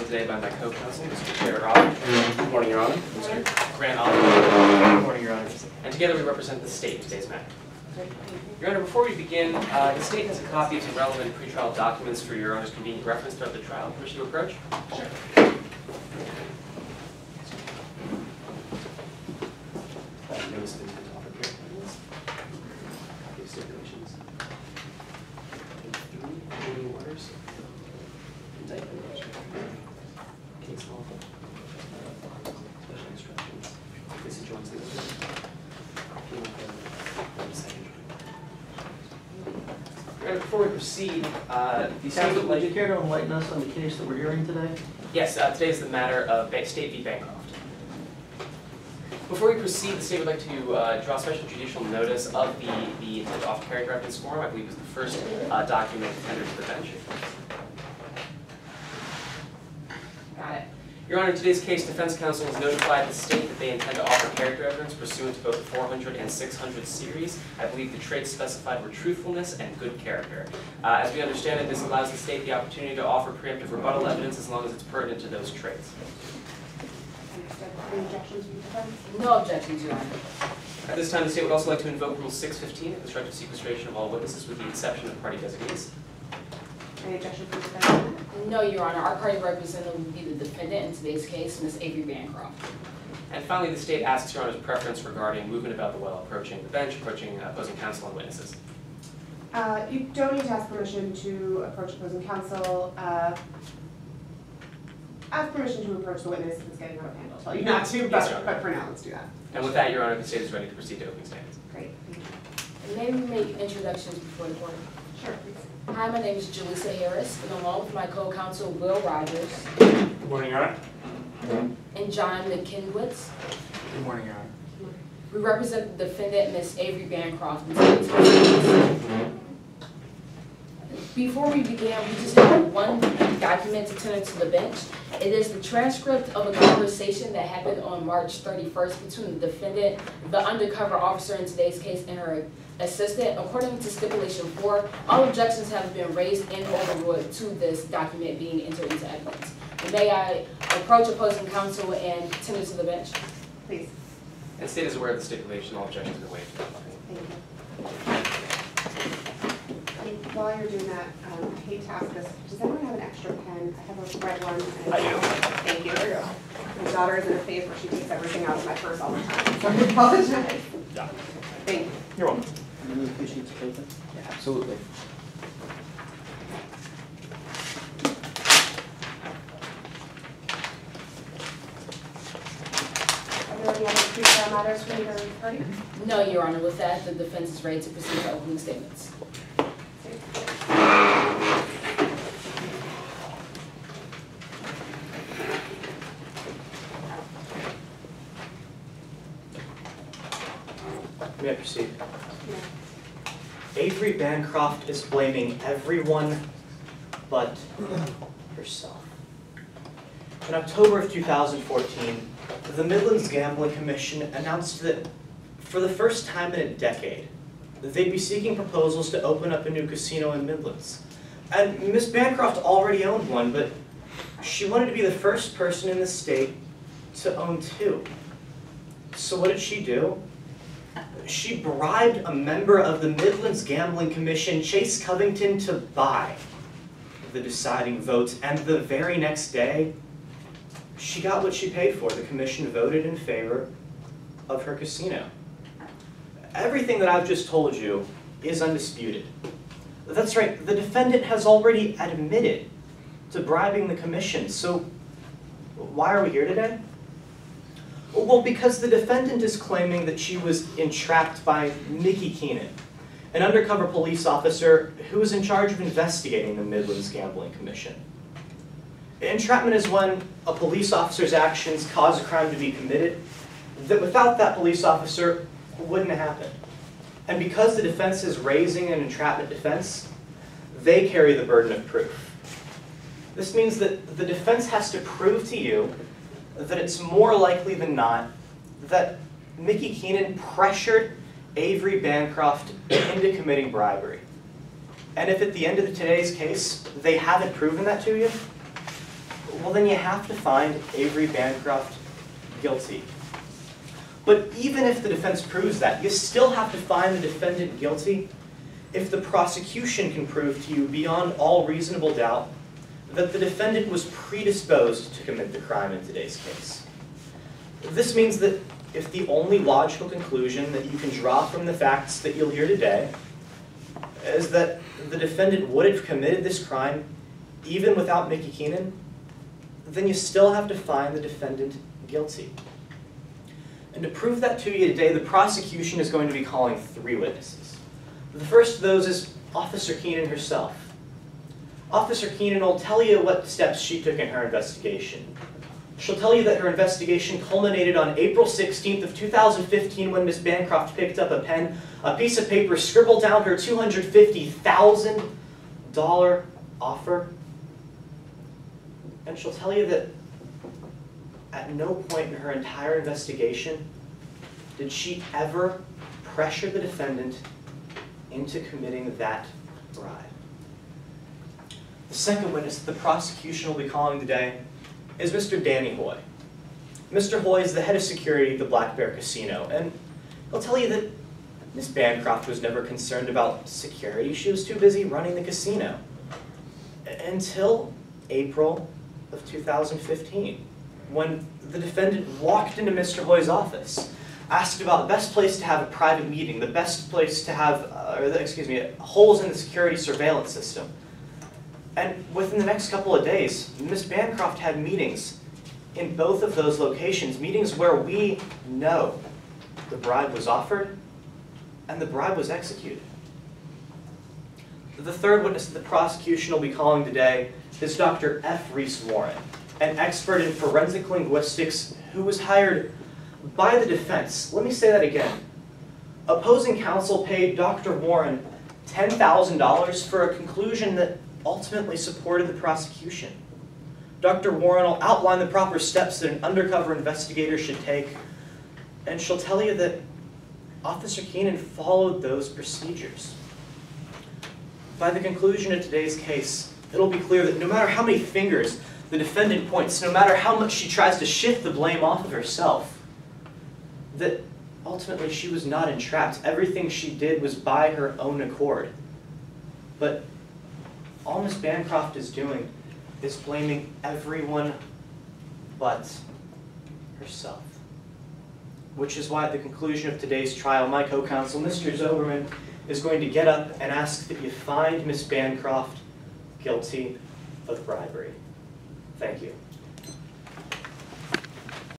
today by my co-counsel, Mr. Jared Robb. Good morning, Your Honor. Mr. Grant Oliver. Good morning, Your Honor. And together we represent the state in today's matter. Your Honor, before we begin, the state has a copy of some relevant pretrial documents for Your Honor's convenient reference throughout the trial. Permission to approach? Sure. Notice of intent to offer care evidence. Copy of stipulations. Page 3, including orders. Indictment. Case law. Special instructions. This is joint legal. Before we proceed, the state would would you care to enlighten us on the case that we're hearing today? Yes, today is the matter of State v. Bancroft. Before we proceed, the state would like to draw special judicial notice of the intent to offer carrying reference form. I believe it was the first document tendered to the bench. Got it. Your Honor, in today's case, defense counsel has notified the state that they intend to offer character evidence pursuant to both the 400 and 600 series. I believe the traits specified were truthfulness and good character. As we understand it, this allows the state the opportunity to offer preemptive rebuttal evidence as long as it's pertinent to those traits. Any objections from the defense? No objections, Your Honor. At this time, the state would also like to invoke Rule 615, constructive sequestration of all witnesses with the exception of party designees. Any objections from the defense? No, Your Honor. Our party representative will be the defendant in today's case, Ms. Avery Bancroft. And finally, the state asks Your Honor's preference regarding movement about the well, approaching the bench, approaching opposing counsel and witnesses. You don't need to ask permission to approach opposing counsel. Ask permission to approach the witness if it's getting out of hand. I'll tell you not to, Yes, Your Honor. but for now, let's do that. And with that, Your Honor, the state is ready to proceed to opening statements. Great, thank you. And may we make introductions before the court? Sure, please. Hi, my name is Julissa Harris, and along with my co-counsel, Will Rogers, Good morning, Your Honor. and John McKinwitz, Good morning, Your Honor. we represent the defendant, Ms. Avery Bancroft, in today's case. Before we begin, we just have one document to tender to the bench. It is the transcript of a conversation that happened on March 31st between the defendant, the undercover officer in today's case, and her assistant. According to stipulation 4, all objections have been raised and overruled to this document being entered into evidence. May I approach opposing counsel and tender to the bench? Please. And the state is aware of the stipulation, all objections have been waived. Thank you. While you're doing that, I hate to ask this, does anyone have an extra pen? I have a red one. I do. Thank you. There you go. My daughter is in a phase where she takes everything out of my purse all the time, so I apologize. Yeah. Thank you. You're welcome. Can you move 2 sheets of paper? Yeah, absolutely. Are there any other pretrial matters for either party? No, Your Honor. With that, the defense is ready to proceed to opening statements. May I proceed? Avery Bancroft is blaming everyone but herself. In October of 2014, the Midlands Gambling Commission announced that for the first time in a decade, they'd be seeking proposals to open up a new casino in Midlands. And Ms. Bancroft already owned one, but she wanted to be the first person in the state to own 2. So what did she do? She bribed a member of the Midlands Gambling Commission, Chase Covington, to buy the deciding votes, and the very next day, she got what she paid for. The commission voted in favor of her casino. Everything that I've just told you is undisputed. That's right, the defendant has already admitted to bribing the commission, so why are we here today? Well, because the defendant is claiming that she was entrapped by Mickey Keenan, an undercover police officer who was in charge of investigating the Midlands Gambling Commission. Entrapment is when a police officer's actions cause a crime to be committed that without that police officer wouldn't have happened. And because the defense is raising an entrapment defense, they carry the burden of proof. This means that the defense has to prove to you that it's more likely than not that Mickey Keenan pressured Avery Bancroft into committing bribery. And if at the end of today's case, they haven't proven that to you, well then you have to find Avery Bancroft guilty. But even if the defense proves that, you still have to find the defendant guilty if the prosecution can prove to you beyond all reasonable doubt that the defendant was predisposed to commit the crime in today's case. This means that if the only logical conclusion that you can draw from the facts that you'll hear today is that the defendant would have committed this crime even without Mickey Keenan, then you still have to find the defendant guilty. And to prove that to you today, the prosecution is going to be calling 3 witnesses. The first of those is Officer Keenan herself. Officer Keenan will tell you what steps she took in her investigation. She'll tell you that her investigation culminated on April 16th of 2015 when Ms. Bancroft picked up a pen, a piece of paper, scribbled down her $250,000 offer. And she'll tell you that at no point in her entire investigation did she ever pressure the defendant into committing that bribe. The second witness that the prosecution will be calling today is Mr. Danny Hoy. Mr. Hoy is the head of security at the Black Bear Casino, and he'll tell you that Ms. Bancroft was never concerned about security. She was too busy running the casino. Until April of 2015, when the defendant walked into Mr. Hoy's office, asked about the best place to have a private meeting, the best place to have, holes in the security surveillance system. And within the next couple of days, Ms. Bancroft had meetings in both of those locations, meetings where we know the bribe was offered and the bribe was executed. The third witness that the prosecution will be calling today is Dr. F. Reese Warren, an expert in forensic linguistics who was hired by the defense. Let me say that again. Opposing counsel paid Dr. Warren $10,000 for a conclusion that ultimately supported the prosecution. Dr. Warren will outline the proper steps that an undercover investigator should take, and she'll tell you that Officer Keenan followed those procedures. By the conclusion of today's case, it'll be clear that no matter how many fingers the defendant points, no matter how much she tries to shift the blame off of herself, that ultimately she was not entrapped. Everything she did was by her own accord. But all Ms. Bancroft is doing is blaming everyone but herself. Which is why at the conclusion of today's trial, my co-counsel, Mr. Zoberman, is going to get up and ask that you find Ms. Bancroft guilty of bribery. Thank you.